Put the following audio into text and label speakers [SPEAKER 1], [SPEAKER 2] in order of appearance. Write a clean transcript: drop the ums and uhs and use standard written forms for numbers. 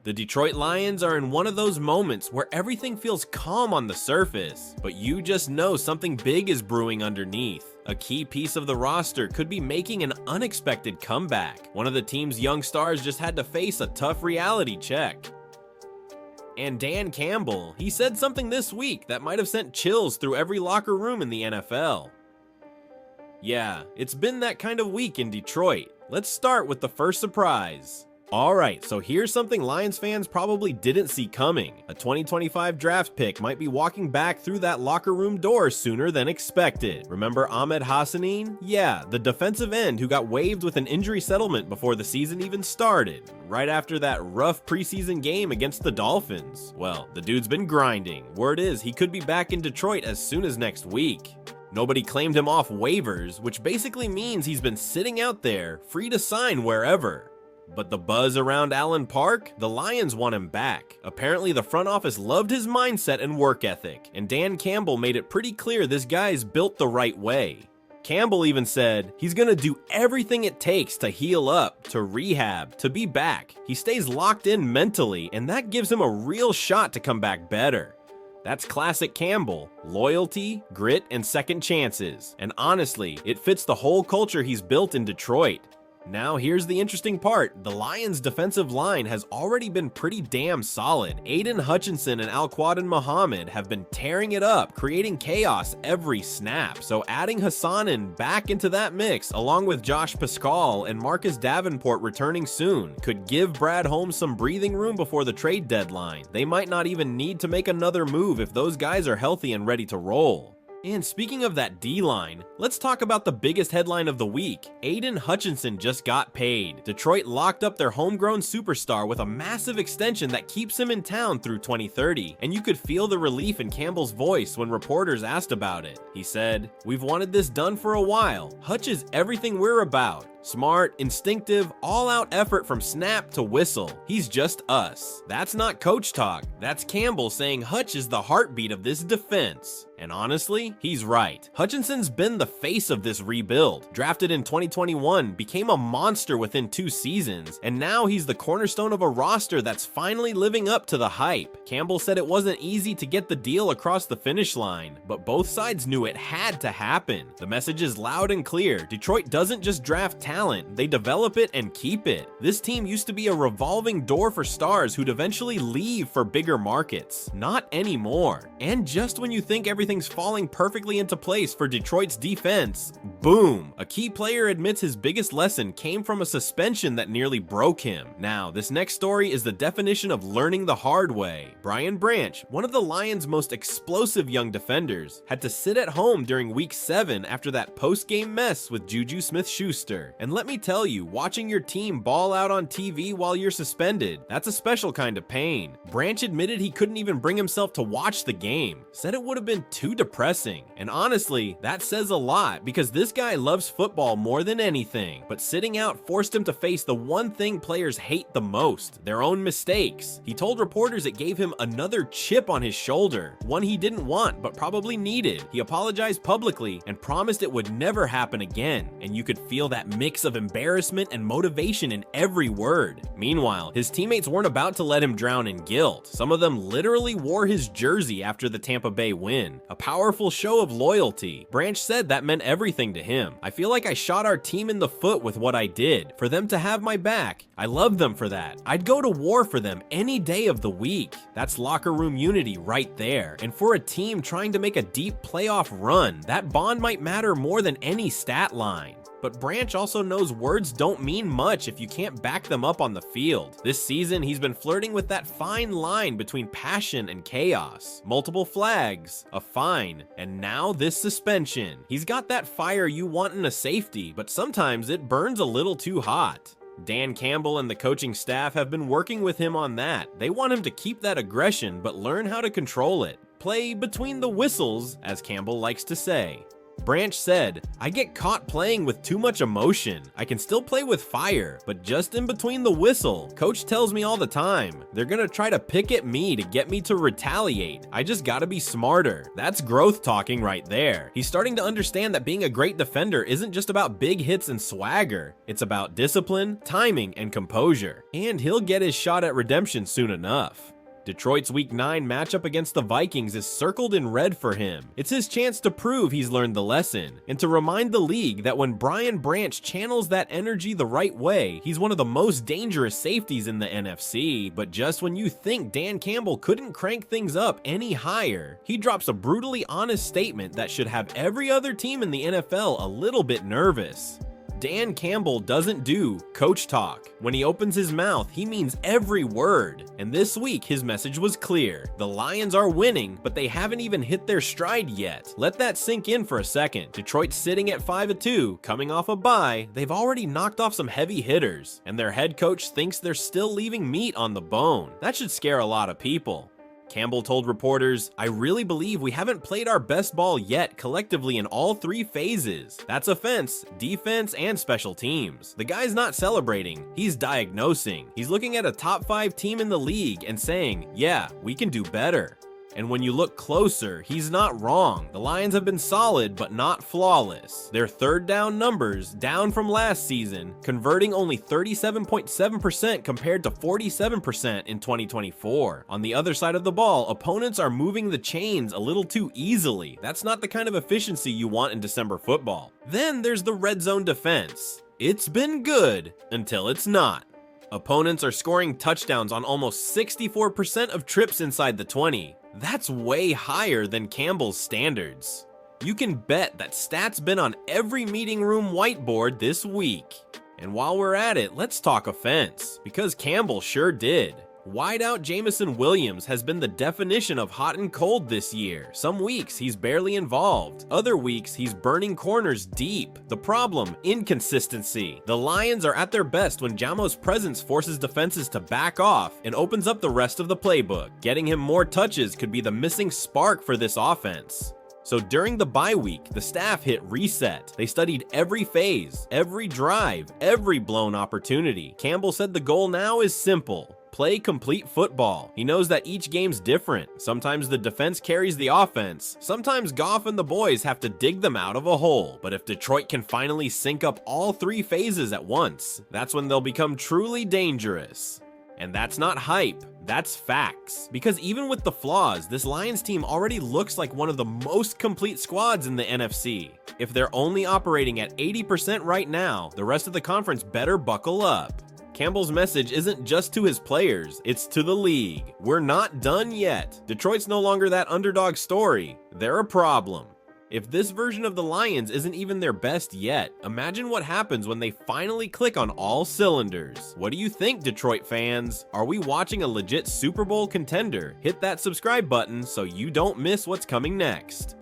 [SPEAKER 1] The Detroit Lions are in one of those moments where everything feels calm on the surface, but you just know something big is brewing underneath. A key piece of the roster could be making an unexpected comeback. One of the team's young stars just had to face a tough reality check. And Dan Campbell, he said something this week that might have sent chills through every locker room in the NFL. Yeah, it's been that kind of week in Detroit. Let's start with the first surprise. Alright, so here's something Lions fans probably didn't see coming. A 2025 draft pick might be walking back through that locker room door sooner than expected. Remember Ahmed Hassan? Yeah, the defensive end who got waived with an injury settlement before the season even started, right after that rough preseason game against the Dolphins. Well, the dude's been grinding. Word is he could be back in Detroit as soon as next week. Nobody claimed him off waivers, which basically means he's been sitting out there, free to sign wherever. But the buzz around Allen Park? The Lions want him back. Apparently the front office loved his mindset and work ethic, and Dan Campbell made it pretty clear this guy's built the right way. Campbell even said he's gonna do everything it takes to heal up, to rehab, to be back. He stays locked in mentally, and that gives him a real shot to come back better. That's classic Campbell. Loyalty, grit, and second chances. And honestly, it fits the whole culture he's built in Detroit. Now here's the interesting part. The Lions' defensive line has already been pretty damn solid. Aiden Hutchinson and Alquadin Muhammad have been tearing it up, creating chaos every snap. So adding Hassan back into that mix, along with Josh Pascal and Marcus Davenport returning soon, could give Brad Holmes some breathing room before the trade deadline. They might not even need to make another move if those guys are healthy and ready to roll. And speaking of that D-line, let's talk about the biggest headline of the week. Aiden Hutchinson just got paid. Detroit locked up their homegrown superstar with a massive extension that keeps him in town through 2030, and you could feel the relief in Campbell's voice when reporters asked about it. He said, "We've wanted this done for a while. Hutch is everything we're about. Smart, instinctive, all-out effort from snap to whistle. He's just us." That's not coach talk. That's Campbell saying Hutch is the heartbeat of this defense. And honestly, he's right. Hutchinson's been the face of this rebuild. Drafted in 2021, became a monster within 2 seasons, and now he's the cornerstone of a roster that's finally living up to the hype. Campbell said it wasn't easy to get the deal across the finish line, but both sides knew it had to happen. The message is loud and clear. Detroit doesn't just draft talent, they develop it and keep it. This team used to be a revolving door for stars who'd eventually leave for bigger markets. Not anymore. And just when you think everything's falling perfectly into place for Detroit's defense, boom! A key player admits his biggest lesson came from a suspension that nearly broke him. Now, this next story is the definition of learning the hard way. Brian Branch, one of the Lions' most explosive young defenders, had to sit at home during week 7 after that post-game mess with Juju Smith-Schuster. And let me tell you, watching your team ball out on TV while you're suspended, that's a special kind of pain. Branch admitted he couldn't even bring himself to watch the game, said it would have been too depressing. And honestly, that says a lot because this guy loves football more than anything, but sitting out forced him to face the one thing players hate the most, their own mistakes. He told reporters it gave him another chip on his shoulder, one he didn't want but probably needed. He apologized publicly and promised it would never happen again, and you could feel that mix of embarrassment and motivation in every word. Meanwhile, his teammates weren't about to let him drown in guilt. Some of them literally wore his jersey after the Tampa Bay win. A powerful show of loyalty. Branch said that meant everything to him. "I feel like I shot our team in the foot with what I did. For them to have my back, I love them for that. I'd go to war for them any day of the week." That's locker room unity right there. And for a team trying to make a deep playoff run, that bond might matter more than any stat line. But Branch also knows words don't mean much if you can't back them up on the field. This season, he's been flirting with that fine line between passion and chaos. Multiple flags, a fine, and now this suspension. He's got that fire you want in a safety, but sometimes it burns a little too hot. Dan Campbell and the coaching staff have been working with him on that. They want him to keep that aggression, but learn how to control it. Play between the whistles, as Campbell likes to say. Branch said, "I get caught playing with too much emotion. I can still play with fire, but just in between the whistle. Coach tells me all the time, they're gonna try to pick at me to get me to retaliate. I just gotta be smarter." That's growth talking right there. He's starting to understand that being a great defender isn't just about big hits and swagger. It's about discipline, timing, and composure. And he'll get his shot at redemption soon enough. Detroit's Week 9 matchup against the Vikings is circled in red for him. It's his chance to prove he's learned the lesson, and to remind the league that when Brian Branch channels that energy the right way, he's one of the most dangerous safeties in the NFC. But just when you think Dan Campbell couldn't crank things up any higher, he drops a brutally honest statement that should have every other team in the NFL a little bit nervous. Dan Campbell doesn't do coach talk. When he opens his mouth, he means every word. And this week, his message was clear. The Lions are winning, but they haven't even hit their stride yet. Let that sink in for a second. Detroit's sitting at 5-2, coming off a bye. They've already knocked off some heavy hitters, and their head coach thinks they're still leaving meat on the bone. That should scare a lot of people. Campbell told reporters, "I really believe we haven't played our best ball yet collectively in all three phases. That's offense, defense, and special teams." The guy's not celebrating, he's diagnosing. He's looking at a top 5 team in the league and saying, yeah, we can do better. And when you look closer, he's not wrong. The Lions have been solid, but not flawless. Their third down numbers, down from last season, converting only 37.7% compared to 47% in 2024. On the other side of the ball, opponents are moving the chains a little too easily. That's not the kind of efficiency you want in December football. Then there's the red zone defense. It's been good until it's not. Opponents are scoring touchdowns on almost 64% of trips inside the 20. That's way higher than Campbell's standards. You can bet that stats been on every meeting room whiteboard this week. And while we're at it, let's talk offense, because Campbell sure did. Wideout Jamison Williams has been the definition of hot and cold this year. Some weeks he's barely involved. Other weeks he's burning corners deep. The problem, inconsistency. The Lions are at their best when Jamo's presence forces defenses to back off and opens up the rest of the playbook. Getting him more touches could be the missing spark for this offense. So during the bye week, the staff hit reset. They studied every phase, every drive, every blown opportunity. Campbell said the goal now is simple. Play complete football. He knows that each game's different. Sometimes the defense carries the offense. Sometimes Goff and the boys have to dig them out of a hole. But if Detroit can finally sync up all 3 phases at once, that's when they'll become truly dangerous. And that's not hype, that's facts. Because even with the flaws, this Lions team already looks like one of the most complete squads in the NFC. If they're only operating at 80% right now, the rest of the conference better buckle up. Campbell's message isn't just to his players, it's to the league. We're not done yet. Detroit's no longer that underdog story. They're a problem. If this version of the Lions isn't even their best yet, imagine what happens when they finally click on all cylinders. What do you think, Detroit fans? Are we watching a legit Super Bowl contender? Hit that subscribe button so you don't miss what's coming next.